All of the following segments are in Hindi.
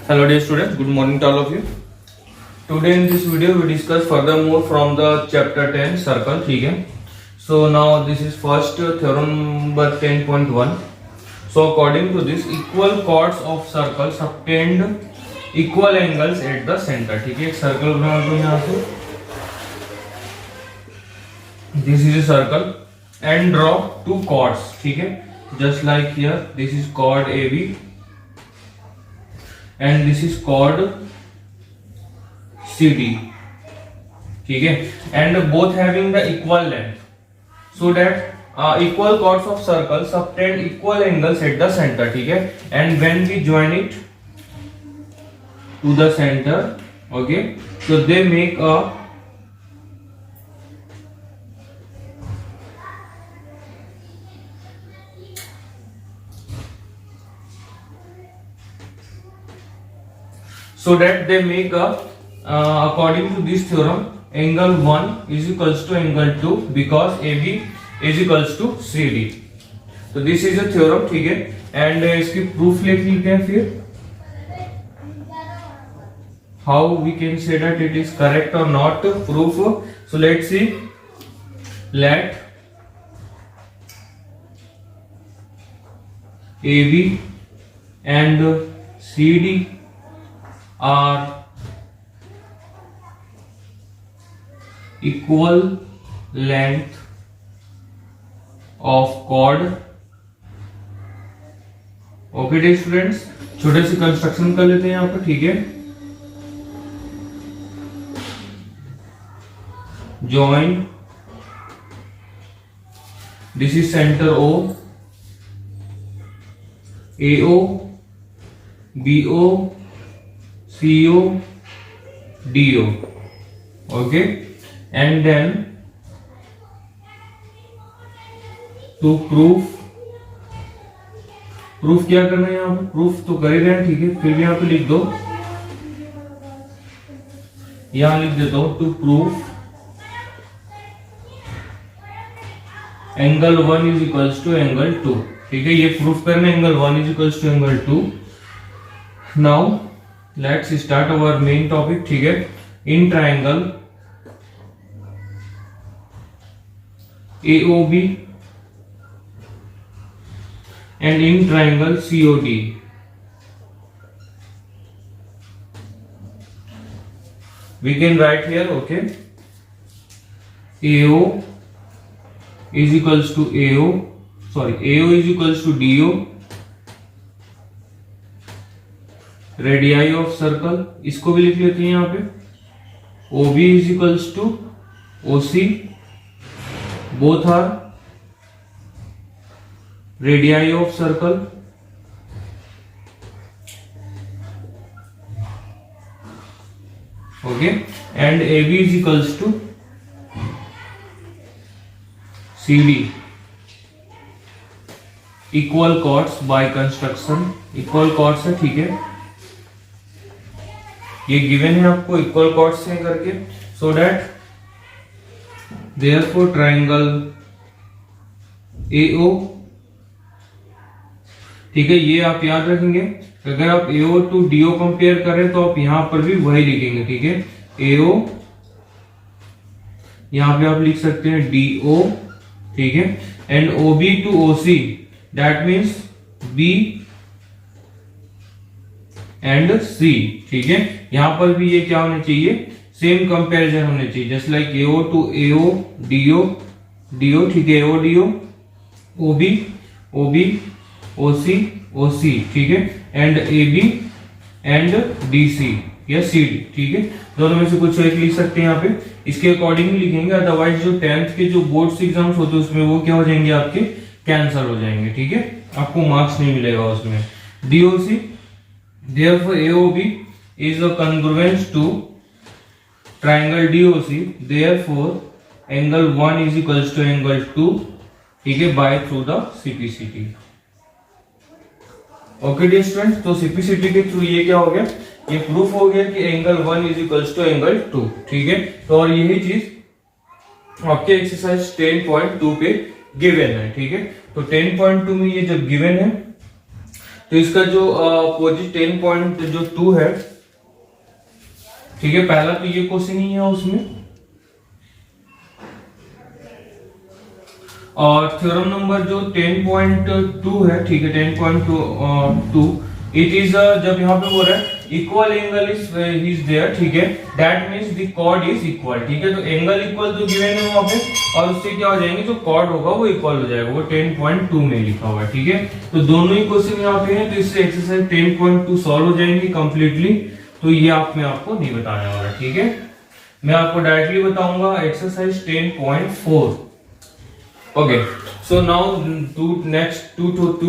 Hello dear students, good morning to all of you. Today in this video we discuss furthermore from the chapter 10 circle. ठीक है. So now this is first theorem number 10.1. So according to this, equal chords of circle subtend equal angles at the center. ठीक है. एक सर्कल बना दो यहाँ से. This is a circle and draw two chords. ठीक है. Just like here, this is chord AB. And this is chord CD. ठीक है. And both having the equal length, so that equal chords of circle subtend equal angles at the center. ठीक है. And when we join it to the center, okay, so they make a according to this theorem, angle 1 is equals to angle 2 because AB is equals to CD. तो this is a theorem. ठीक है. And इसकी proof लिख लेते हैं फिर. How we can say that it is correct or not proof. So let's see. Let AB and CD are equal length of chord. Okay dear students, छोटे से कंस्ट्रक्शन कर लेते हैं यहाँ पर. ठीक है. Join, this is centre O, AO, BO, CO, DO. Okay. And then to proof क्या करना है यहाँ पे? प्रूफ तो कर ही रहे हैं. ठीक है. फिर भी यहाँ पे लिख दो, यहां लिख देता हूं to proof angle 1 is equals to angle 2. ठीक है. ये प्रूफ करना angle 1 is equals to angle 2. Now let's start our main topic. ठीक है. In triangle AOB and in triangle COD, we can write here, okay, AO is equals to AO is equals to DO, radii of circle, इसको भी लिख लेते हैं यहाँ पे. OB is equals to OC, both are radii of circle. Okay. And AB is equals to CD. Equal chords by construction. Equal chords है. ठीक है. ये given है आपको equal chords से करके, so that therefore triangle AO, ठीक है, ये आप याद रखेंगे. अगर आप AO टू DO कंपेयर करें तो आप यहां पर भी वही लिखेंगे. ठीक है. AO यहां पे आप लिख सकते हैं DO. ठीक है. And OB to OC, that means B and C. ठीक है. यहां पर भी ये क्या होने चाहिए? सेम कंपैरिजन होने चाहिए. Just like AO to AO, DO. ठीक है. AO DO, OB OC OC. ठीक है. एंड AB एंड DC या CD. ठीक है. दोनों में से कुछ एक लिख सकते हैं यहाँ पे. इसके अकॉर्डिंग लिखेंगे, अदरवाइज जो 10th के जो बोर्ड्स एग्जाम्स होते हैं उसमें वो क्या हो जाएंगे? आपके कैंसिल हो जाएंगे. ठीक है. आपको मार्क्स नहीं मिलेगा उसमें. DOC, therefore AOB is a congruence to triangle DOC, therefore angle 1 is equals to angle 2. ठीक है. by through the CPCT. Okay dear students, तो CPCT के थ्रू ये क्या हो गया? ये प्रूफ हो गया कि angle 1 is equals to angle 2. ठीक है. तो और यही चीज आपके एक्सरसाइज 10.2 पे गिवन है. ठीक है. तो 10.2 में ये जब गिवन है तो इसका जो अपोजिट 10.2 है, ठीक है, पहला तो ये क्वेश्चन ही है उसमें। और थ्योरम नंबर जो 10.2 है, ठीक है, 10.2 इट इज जब यहाँ पे बोल रहा है इक्वल एंगल इज देयर, ठीक है, that means the chord is equal, ठीक है, तो एंगल इक्वल तो गिवन है वहां पे, और उससे क्या हो जाएंगे, जो कॉर्ड होगा वो इक्वल हो जाएगा, वो 10.2 में लिखा हुआ है, ठीक है। तो दोनों ही क्वेश्चन यहाँ पे हैं, तो इससे एक्सरसाइज 10.2 सॉल्व हो जाएंगी कंप्लीटली। तो ये मैं आपको नहीं बताने वाला, ठीक है, मैं आपको डायरेक्टली बताऊंगा exercise 10.4। Okay, so now two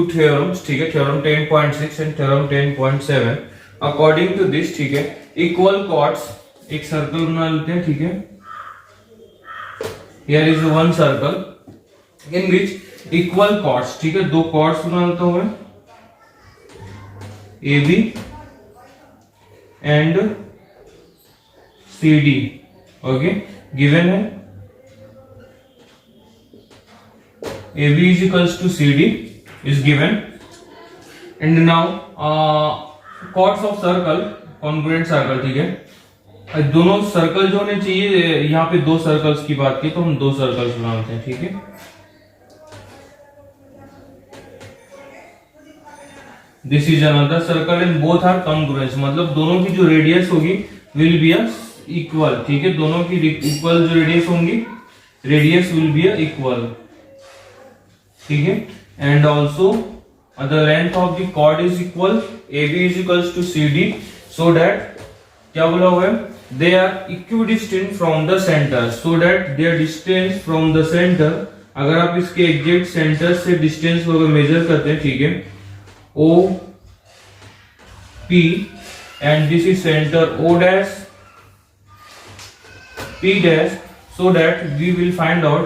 theorems, ठीक है, theorem 10.6 and theorem 10.7। According to this, ठीक है, इक्वल कॉर्ड्स, एक सर्कल बना लेते हैं, ठीक है, here is one circle in which equal chords, ठीक है, दो कॉर्ड्स बना लेता हूं मैं, A B and C D. Okay, given है AB is equals to CD is given, and now chords of circle, congruent circle, ठीक है, दोनों सर्कल जो होने चाहिए, यहाँ पे दो सर्कल्स की बात की तो हम दो सर्कल्स बनाते हैं, ठीक है। This is another circle and both are congruent, मतलब दोनों की जो रेडियस होगी विल बी इक्वल, ठीक है, दोनों की इक्वल जो रेडियस होंगी, रेडियस विल बी इक्वल, ठीक है, and also the length of the chord is equal, AB is equals to CD, so that क्या बोला हुआ है, they are equidistant from the centre, so that their distance from the centre, अगर आप इसके एग्जैक्ट सेंटर से डिस्टेंस को मेजर करते हैं, ठीक है, OP and this is centre O dash P dash, so that we will find out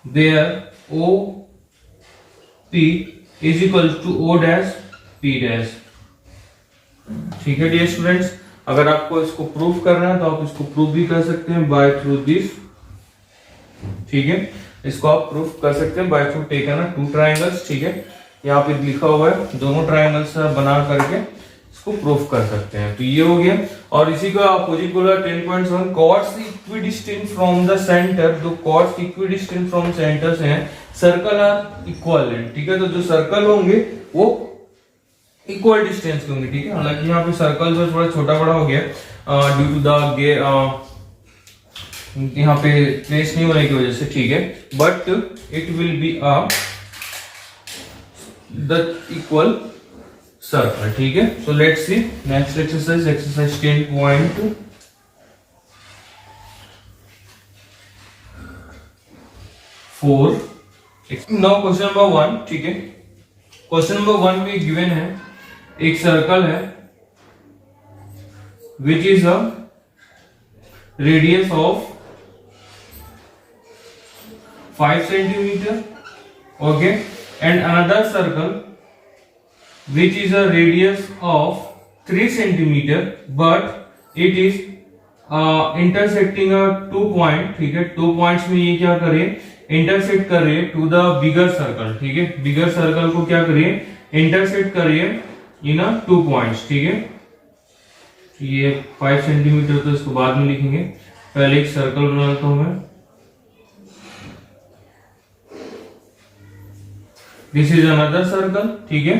there OP is equal to O dash P dash, ठीक है डियर स्टूडेंट्स। अगर आपको इसको प्रूफ करना है तो आप इसको प्रूफ भी कर सकते हैं बाय थ्रू दिस, ठीक है, इसको आप प्रूफ कर सकते हैं by through taken two triangles, ठीक है, यहाँ पे लिखा हुआ है, दोनों ट्रायंगल्स बना करके इसको प्रूफ कर सकते हैं। तो ये हो गया, और इसी का अपोजिट बोला 10.7, chords equidistant from the centre, दो कॉर्ड्स इक्विडिस्टेंट फ्रॉम सेंटर से हैं, सर्कल आर इक्वल, ठीक है, तो जो सर्कल होंगे वो इक्वल डिस्टेंस के होंगे, ठीक है, हालांकि यहाँ पे सर्कल जो थोड़ा छोटा बड़ा हो गया ड्यू टू द यहाँ पे प्लेस नहीं होने की वजह से, ठीक है, but it will be the equal circle, ठीक है। So let's see next exercise, exercise 10.4। Now question number 1, ठीक है, क्वेश्चन नंबर 1 में गिवन है एक सर्कल है which is a radius of 5 centimetre, okay, and another circle which is a radius of 3 centimeter, but it is intersecting a 2 point, ठीक है, 2 points में ये क्या करे, इंटरसेक्ट कर रहे टू द बिगर सर्कल, ठीक है, बिगर सर्कल को क्या करिए, इंटरसेक्ट करिए इन 2 पॉइंट्स, ठीक है, ये 5 सेंटीमीटर तो इसको बाद में लिखेंगे, पहले एक सर्कल बना लेता हूं मैं, दिस इज अनदर सर्कल, ठीक है,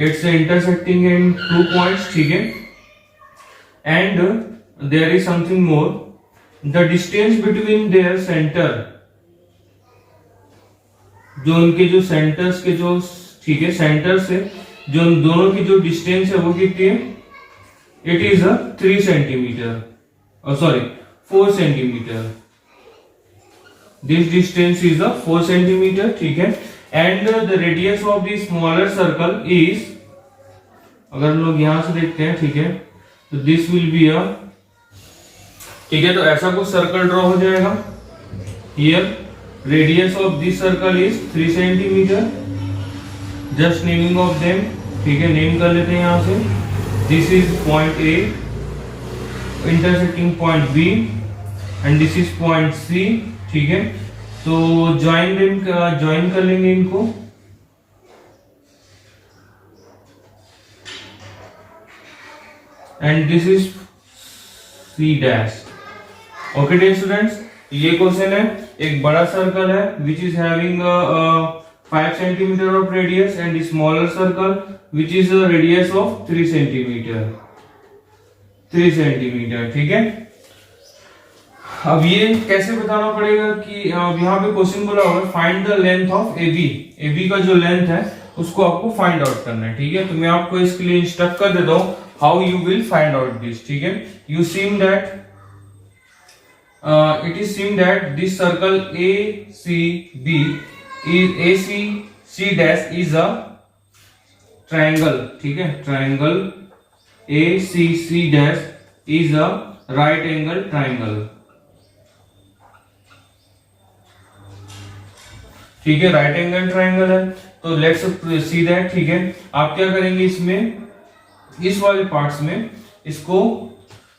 it's intersecting in 2 points, ठीक है, and there is something more, the distance between their center, जो उनके जो सेंटर्स के जो, ठीक है, सेंटर से जो दोनों की जो डिस्टेंस है वो कितनी है, it is 3 centimetre, sorry 4 centimetre, this distance is 4 centimetre, ठीक है, and the radius of the smaller circle is, अगर हम लोग यहां से देखते हैं, ठीक है, तो दिस विल बी अ, ठीक है, तो ऐसा कुछ सर्कल ड्रॉ हो जाएगा, here radius of this circle is 3 centimetre, just naming of them, ठीक है, नेम कर लेते हैं यहां से, this is point A intersecting point B and this is point C, ठीक है, तो ज्वाइन कर लेंगे इनको, and this is C dash. Okay dear students, ये क्वेश्चन है, एक बड़ा सर्कल है which is having 5 centimeter of radius and smaller circle which is a radius of 3 centimeter. ठीक है। अब ये कैसे बताना पड़ेगा कि यहाँ पे क्वेश्चन बोला होगा find the length of AB। AB का जो लेंथ है उसको आपको फाइंड आउट करना है, ठीक है। तो मैं आपको इसके लिए इंस्ट्रक्ट कर देता हूँ how you will find out this, ठीक है। You seem that it is seen that this circle ACB is AC dash is a triangle, ठीक है। triangle ACC dash is a right angle triangle, ठीक है। राइट एंगल ट्राइंगल है, तो लेट्स सी दैट, ठीक है। आप क्या करेंगे इसमें, इस वाले पार्ट्स में इसको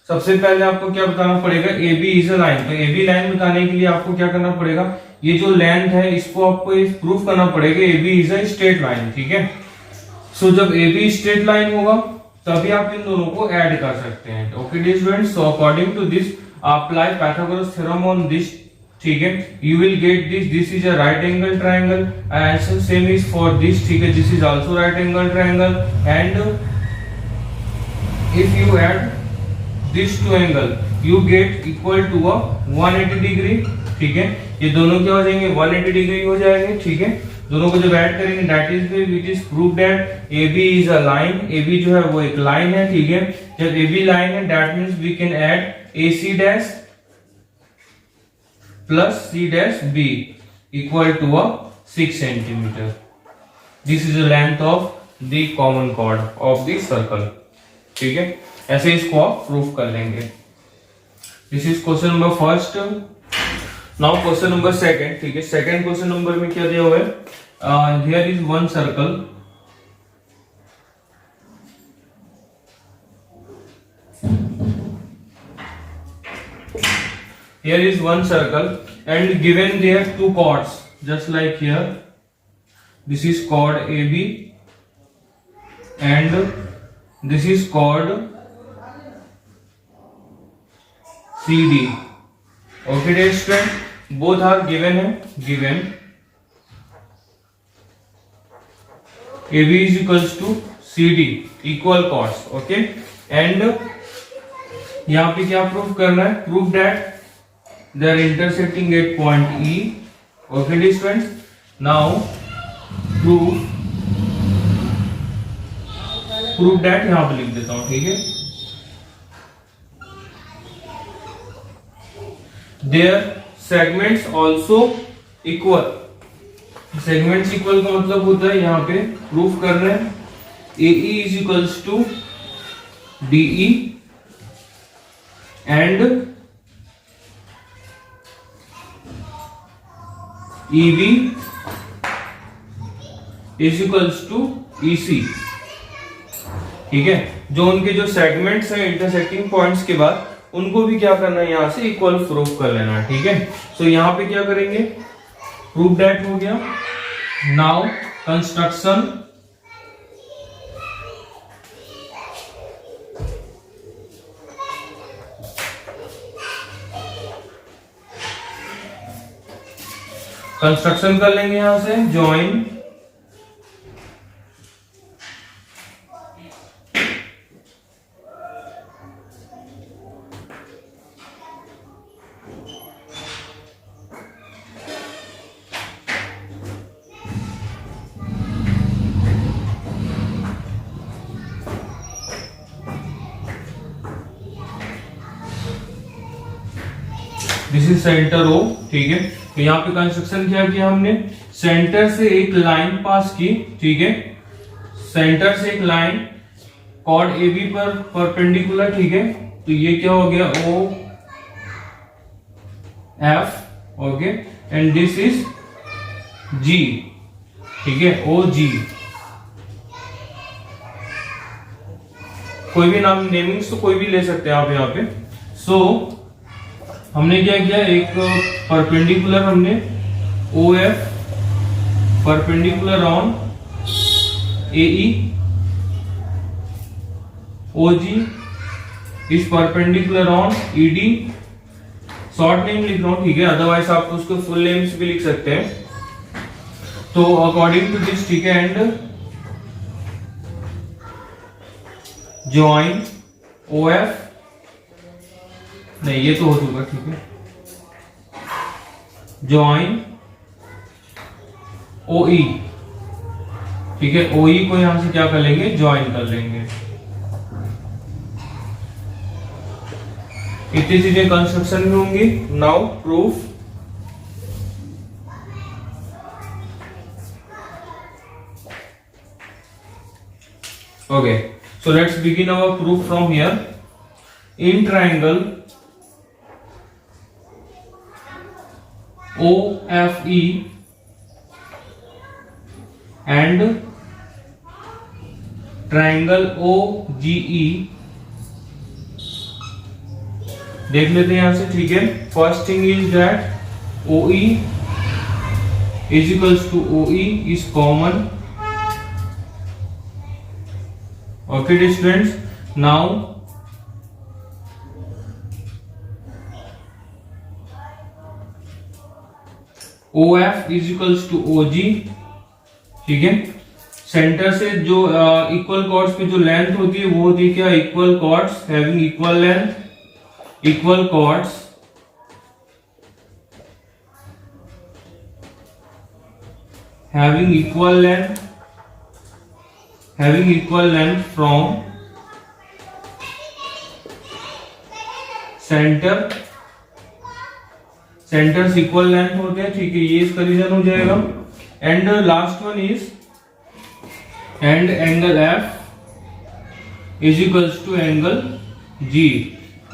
सबसे पहले आपको क्या बताना पड़ेगा, AB इज अ लाइन। तो AB लाइन बताने के लिए आपको क्या करना पड़ेगा, ये जो लेंथ है इसको आपको प्रूफ करना पड़ेगा AB is a straight line, ठीक है। सो जब AB स्ट्रेट लाइन होगा तभी आप इन दोनों को ऐड कर सकते हैं। Okay dear students, so according to this apply Pythagoras theorem on this, ठीक है। You will get this is a right angle triangle and same is for this, ठीक है। This is also right angle triangle and if you add this two angle you get equal to a 180 degree, ठीक है। ये दोनों क्या हो जाएंगे, 180 डिग्री हो जाएंगे, ठीक है। दोनों को जब ऐड करेंगे that is which is prove that AB is a line. AB जो है वो एक लाइन है, ठीक है। जब AB लाइन है that means we can add AC dash plus C dash B equal to a 6 centimeter. This is the length of the common chord of the circle, ठीक है। ऐसे इसको आप प्रूफ कर लेंगे। This is question number first. Now question number second, ठीक है। सेकंड क्वेश्चन नंबर में क्या दिया हुआ है, here is one circle, here is one circle and given there two chords just like here, this is chord AB and this is chord CD. Okay dear student, both are given है, given AB is equals to CD equal chords, okay। and यहाँ पे क्या प्रूफ करना है, proof that they are intersecting at point E, okay dear students। now prove that, यहां पे लिख देता हूं, ठीक है। their segments also equal, segments equal का मतलब होता है यहां पे प्रूफ कर रहे हैं AE is equals to DE and EB is equals to EC, ठीक है। जो उनके जो सेगमेंट्स हैं इंटरसेक्टिंग पॉइंट्स के बाद उनको भी क्या करना है, यहां से इक्वल प्रूफ कर लेना है, ठीक है। सो यहां पे क्या करेंगे, प्रूफ दैट हो गया। नाउ कंस्ट्रक्शन, कंस्ट्रक्शन कर लेंगे यहां से, join this is centre O, ठीक है। तो यहाँ पे कंस्ट्रक्शन क्या किया हमने, सेंटर से एक लाइन पास की, ठीक है। सेंटर से एक लाइन कॉर्ड AB पर परपेंडिकुलर, ठीक है। तो ये क्या हो गया, OF, okay. And this is G, ठीक है, OG। कोई भी नाम, नेमिंग्स तो कोई भी ले सकते हैं आप यहाँ पे। सो हमने क्या किया, एक परपेंडिकुलर हमने OF perpendicular on AE, OG is perpendicular on ED, short name लिख रहा हूं, ठीक है, अदरवाइज आप उसको फुल नेम्स भी लिख सकते हैं। तो अकॉर्डिंग टू दिस, ठीक है, एंड ज्वाइन OF, नहीं ये तो हो चुका, ठीक है, ज्वाइन OE, ठीक है, OE को यहां से क्या कर लेंगे, ज्वाइन कर लेंगे। इतनी चीजें कंस्ट्रक्शन में होंगी। Now proof, okay, so let's begin our proof from here. In triangle OFE and triangle OGE, देख लेते हैं यहां से, ठीक है। First thing is that OE is equals to OE is common. Okay, dear students, now OF is equals to OG, ठीक है। सेंटर से जो इक्वल कॉर्ड्स पे जो लेंथ होती है वो होती है क्या, equal chords having equal length, equal chords having equal length from centres equal length होते हैं, ठीक है, ये इसका रीजन हो जाएगा। And last one is and angle F is equals to angle G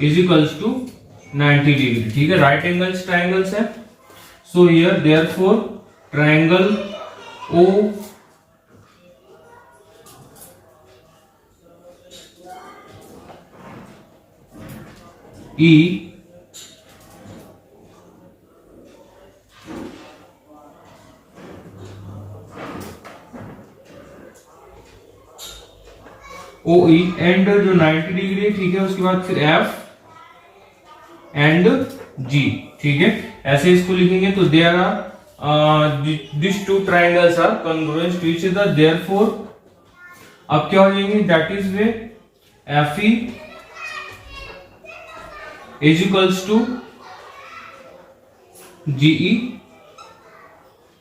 is equals to 90 degree, ठीक है। राइट एंगल्स ट्राइंगल्स है। So here therefore triangle O E OE and जो 90 डिग्री है, ठीक है, उसके बाद फिर F एंड G, ठीक है, ऐसे इसको लिखेंगे। तो there are this two triangles are congruent to each other, therefore अब क्या हो जाएंगे, that is way FE is equals to GE,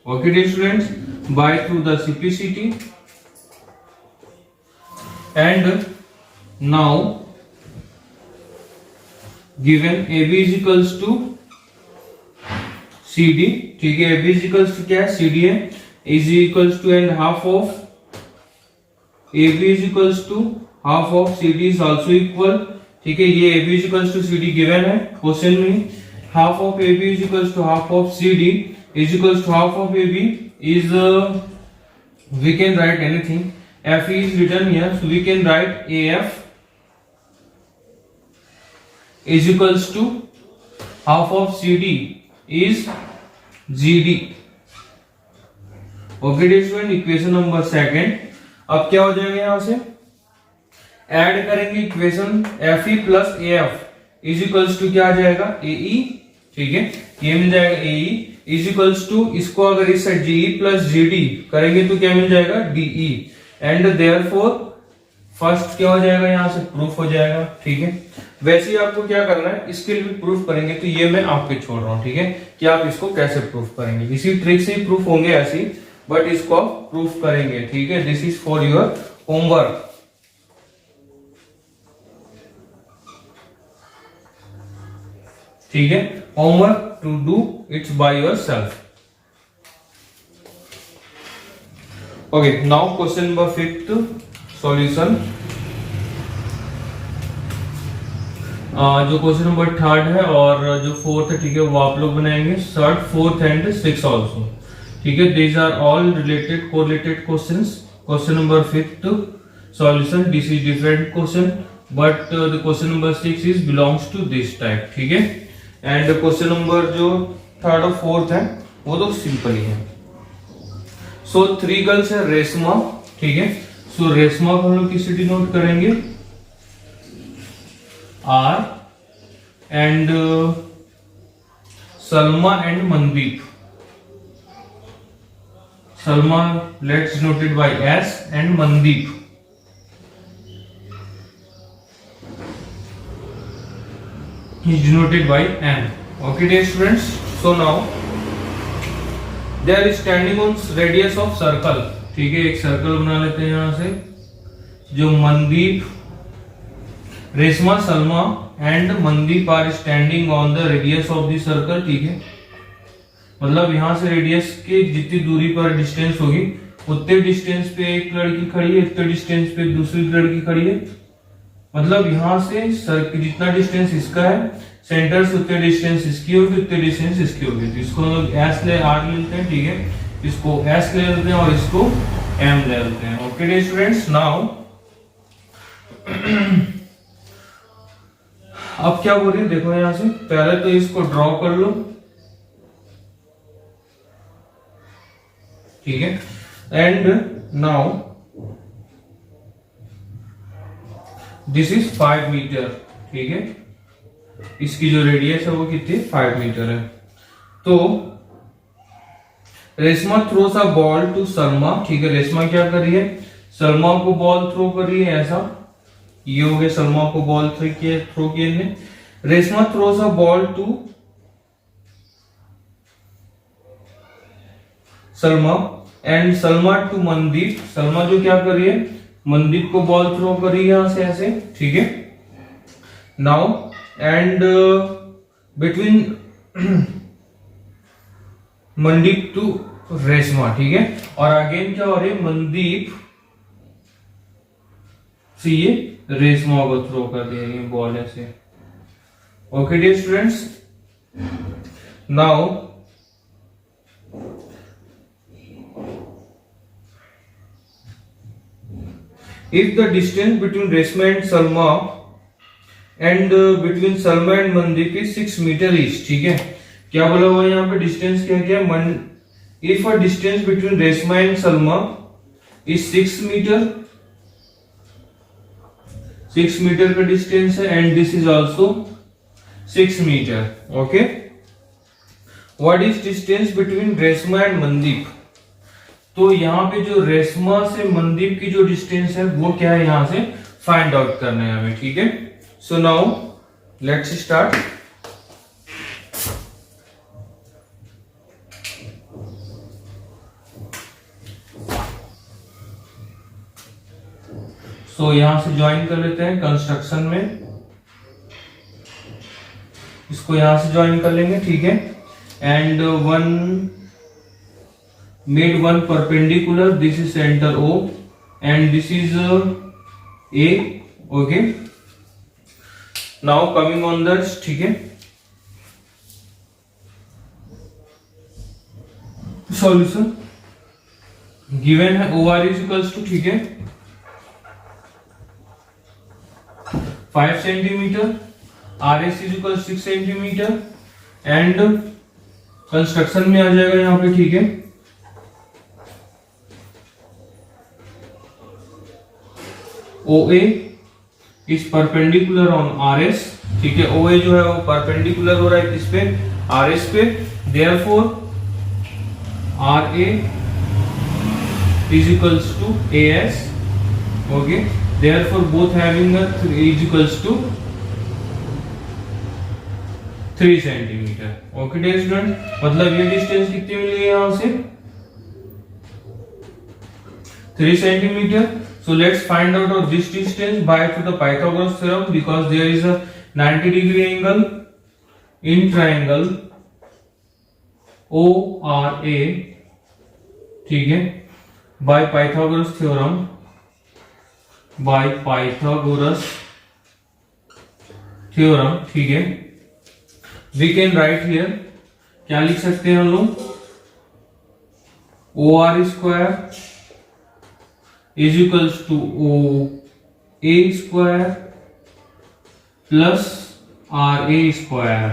okay dear students, by through the simplicity। and now given AB is equals to CD, ठीक है, AB is equals to क्या है, CD है, is equals to and half of AB is equals to half of CD is also equal, ठीक है, ये AB is equals to CD given है क्वेश्चन में। Half of AB is equals to half of CD is equals to half of AB is we can write anything, FE is written here, so we can write AF is equals to half of CD is GD, okay dear student, equation number second. अब क्या हो जाएगा, यहां से ऐड करेंगे equation FE plus AF is equals to क्या आ जाएगा, AE, ठीक है, ये मिल जाएगा AE इज इक्वल्स टू, इसको अगर इस साइड GE प्लस GD करेंगे तो क्या मिल जाएगा, DE, एंड देयरफॉर फर्स्ट क्या हो जाएगा, यहां से प्रूफ हो जाएगा, ठीक है। वैसे ही आपको क्या करना है, इसके लिए भी प्रूफ करेंगे, तो ये मैं आपके छोड़ रहा हूं, ठीक है, कि आप इसको कैसे प्रूफ करेंगे। इसी ट्रिक से ही प्रूफ होंगे ऐसे, बट इसको आप प्रूफ करेंगे, ठीक है। This is for your homework, ठीक है, homework to do it's by yourself. Okay, now question number 5th solution. जो क्वेश्चन नंबर 3rd है और जो 4th है, ठीक है, वो आप लोग बनाएंगे, 3rd, 4th and 6th also, ठीक है। These are all related correlated questions. Question number 5th solution, this is different question, but the question number 6 is belongs to this type, ठीक है। एंड क्वेश्चन नंबर जो 3rd और 4th है वो तो सिंपल ही है। सो 3 गर्ल्स है, रेशमा, ठीक है। सो रेशमा को हम लोग किससे डिनोट करेंगे, R and Salma and Mandeep. Salma let's noted by S and Mandeep is denoted by M. Okay dear students, so now they are standing on radius of circle. ठीक है, एक सर्कल बना लेते हैं यहां से, जो Mandeep, Reshma, Salma and Mandeep are standing on the radius of the circle. ठीक है, मतलब यहां से रेडियस के जितनी दूरी पर डिस्टेंस होगी उतने डिस्टेंस पे एक लड़की खड़ी है, उतने डिस्टेंस पे दूसरी लड़की खड़ी है. मतलब यहां से सर्कल जितना डिस्टेंस इसका है सेंटर से उतने डिस्टेंस इसकी होगी, उतने डिस्टेंस इसकी होगी. तो इसको हम लोग एस ले आर लेते हैं. ठीक है, इसको एस ले लेते हैं और इसको एम ले लेते हैं. ओके डियर स्टूडेंट्स, नाउ अब क्या बोल रही है देखो, यहां से पहले तो इसको ड्रॉ कर लो. ठीक है, and now this is 5 metre. ठीक है, इसकी जो रेडियस है वो कितनी 5 मीटर है. तो Reshma throws a ball to Salma. ठीक है, रेशमा क्या कर रही है, सलमा को बॉल थ्रो कर रही है. ऐसा ये हो गया, सलमा को बॉल थ्रो किए ने. Reshma throws a ball to Salma and Salma to Mandeep. Salma जो क्या कर रही है, मनदीप को बॉल थ्रो कर रही है यहां से ऐसे. ठीक है, now and between Mandeep to Reshma. ठीक है, और अगेन क्या हो रही है, मनदीप से ये रेशमा को थ्रो कर दे रही है बॉल ऐसे. Okay dear students, now if the distance between Reshma and Salma and between Salma and Mandeep is 6 meter each. ठीक है, क्या बोला हुआ यहाँ पे, डिस्टेंस क्या क्या, if a distance between Reshma and Salma is 6 meter, 6 meter का डिस्टेंस है, and this is also 6 meter. Okay, what is distance between Reshma and Mandeep? तो यहाँ पे जो रेशमा से मनदीप की जो डिस्टेंस है वो क्या है, यहां से फाइंड आउट करना है हमें. ठीक है, सो नाउ लेट्स स्टार्ट. सो यहां से ज्वाइन कर लेते हैं कंस्ट्रक्शन में, इसको यहां से ज्वाइन कर लेंगे. ठीक है, and one made one perpendicular, this is center O and this is A. Okay, now coming on this. ठीक है, सॉल्यूशन गिवन है OR is equals to, ठीक है, 5 centimetre, RS is equals 6 centimetre and construction में आ जाएगा यहाँ पे. ठीक है, OA is perpendicular on RS. ठीक है, OA जो है वो परपेंडिकुलर हो रहा है किस पे, RS पे. Therefore RA is equals to AS. Okay, therefore both having a is equals to 3 centimetre. Okay dear student, मतलब ये डिस्टेंस कितनी मिली है यहां से 3 centimetre. So let's find out of this distance by to the Pythagoras theorem, because there is a 90-degree angle in triangle ORA. ठीक है, by Pythagoras theorem, by Pythagoras theorem. ठीक है, we can write here, क्या लिख सकते हैं हम लोग, OR square is equals to OA square plus RA square.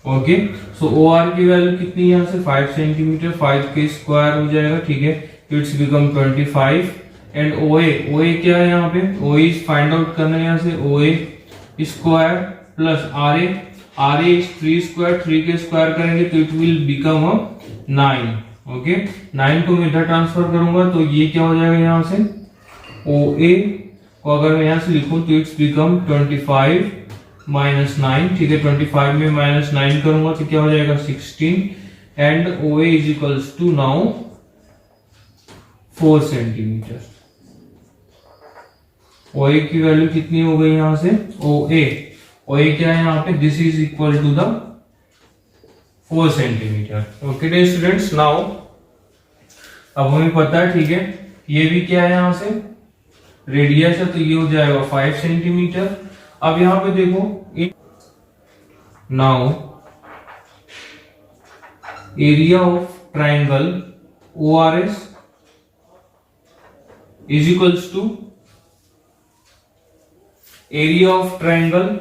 Okay, so OR की वैल्यू कितनी है यहाँ से 5 सेंटीमीटर, 5 के स्क्वायर हो जाएगा. ठीक है, इट्स बिकम 25. एंड OA क्या है यहाँ पे, OA फाइंड आउट करना है यहाँ से, OA square plus RA, RA is 3 square, 3 के स्क्वायर करेंगे तो इट विल बिकम 9। ओके, 9 को मैं इधर ट्रांसफर करूंगा तो ये क्या हो जाएगा यहाँ से OA को अगर मैं यहाँ से लिखूं तो इट्स बिकम 25 माइनस 9। ठीक है, 25 में माइनस 9 करूंगा तो क्या हो जाएगा 16 and OA is equals to now 4 centimetre. OA की वैल्यू कितनी हो गई यहां से OA क्या है यहाँ पे, this is equal to the 4 centimetre. Okay dear students, now अब हमें पता है, ठीक है, ये भी क्या है यहाँ से रेडियस है तो ये हो जाएगा 5 सेंटीमीटर। अब यहां पे देखो, now area of triangle ORS is equals to area of triangle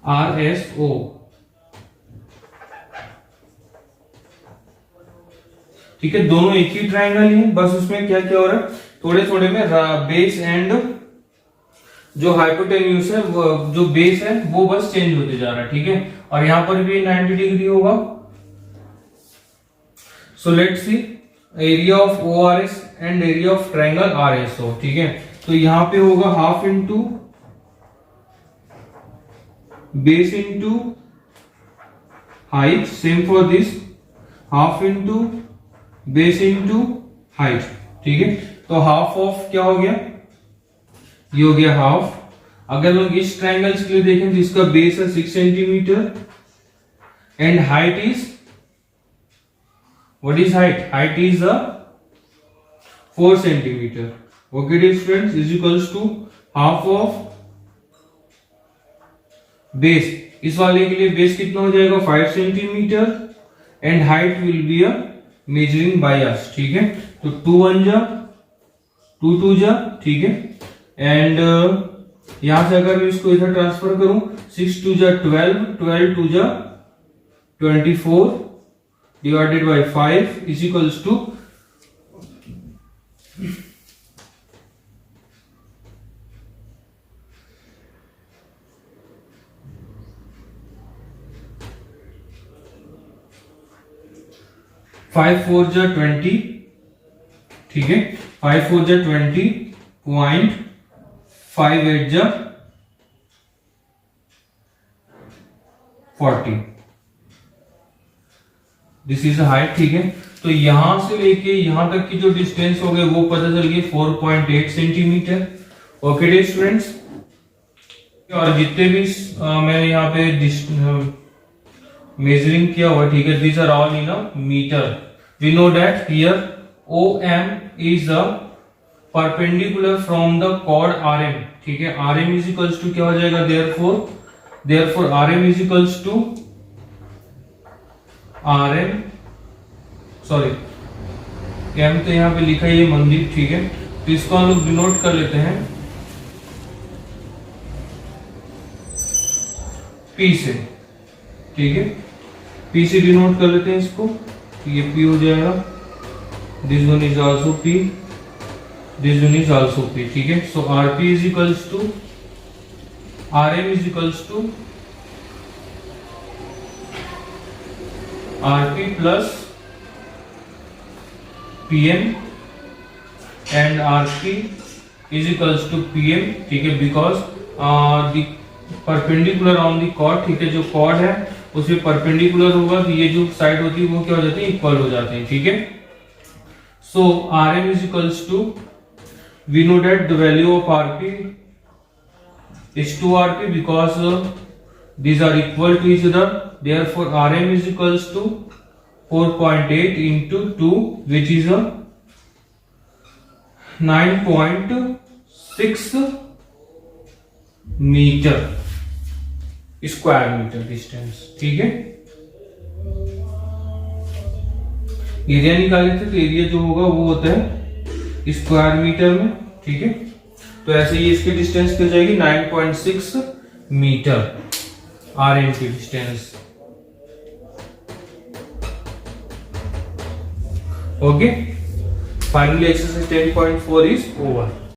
RSO। ठीक है, दोनों एक ही ट्राइंगल ही है, बस उसमें क्या क्या हो रहा है, थोड़े थोड़े में बेस एंड जो हाइपोटेन्यूज है, वो जो बेस है वो बस चेंज होते जा रहा है। ठीक है, और यहां पर भी 90 डिग्री होगा। So let's see area of ORS and area of triangle RSO। ठीक है, तो यहां पे होगा half into base into height, same for this half into base into height. ठीक है, तो हाफ ऑफ क्या हो गया, ये हो गया हाफ। अगर लोग इस ट्राइंगल्स के लिए देखें तो इसका बेस है 6 centimetre and height is, what is height, height is 4 centimetre. Okay dear students, is equals to half of base, इस वाले के लिए बेस कितना हो जाएगा 5 centimetre and height will be a measuring by us. ठीक है, तो 2 1 जा 2 2 जा, ठीक है, एंड यहां से अगर मैं इसको इधर ट्रांसफर करूं 6 2 जा 12, 12 2 जा 24 divided by 5 is equals to 5 4 जा 20। ठीक है, 5 4 जा 20 पॉइंट 5 8 जा 40। This is height. ठीक है, तो यहां से लेके यहां तक की जो डिस्टेंस हो गए वो पता चल गई 4.8 सेंटीमीटर। ओके डियर स्टूडेंट्स, और जितने भी मैंने यहाँ पे मेजरिंग किया हुआ, ठीक है, these are all in a metre. We know that here OM is a perpendicular from the chord RM। ठीक है, RM इज इक्वल्स टू क्या हो जाएगा, therefore RM is equals to RM, sorry M तो यहां पे लिखा है ये मंदिर। ठीक है, तो इसको हम लोग डिनोट कर लेते हैं P से। ठीक है, P से डिनोट कर लेते हैं इसको, ये P हो जाएगा, this one is also P, this one is also P। ठीक है, so RP is equals to RM is equals to RP plus PM and RP is equals to PM। ठीक है, because the perpendicular on the chord, ठीक है, जो chord है उसमें perpendicular होगा तो ये जो साइड होती है वो क्या हो जाती है, इक्वल हो जाते हैं। ठीक है, so RM is equals to, we know that the value of RP is 2RP because these are equal to each other, therefore RM is equals to 4.8 into 2 which is a 9.6 metre square metre distance. ठीक है, एरिया निकाले थे तो एरिया जो होगा वो होता है स्क्वायर मीटर में। ठीक है, तो ऐसे ही इसकी डिस्टेंस क्या जाएगी 9.6 मीटर RM की distance. Okay. Finally, exercise 10.4 is over.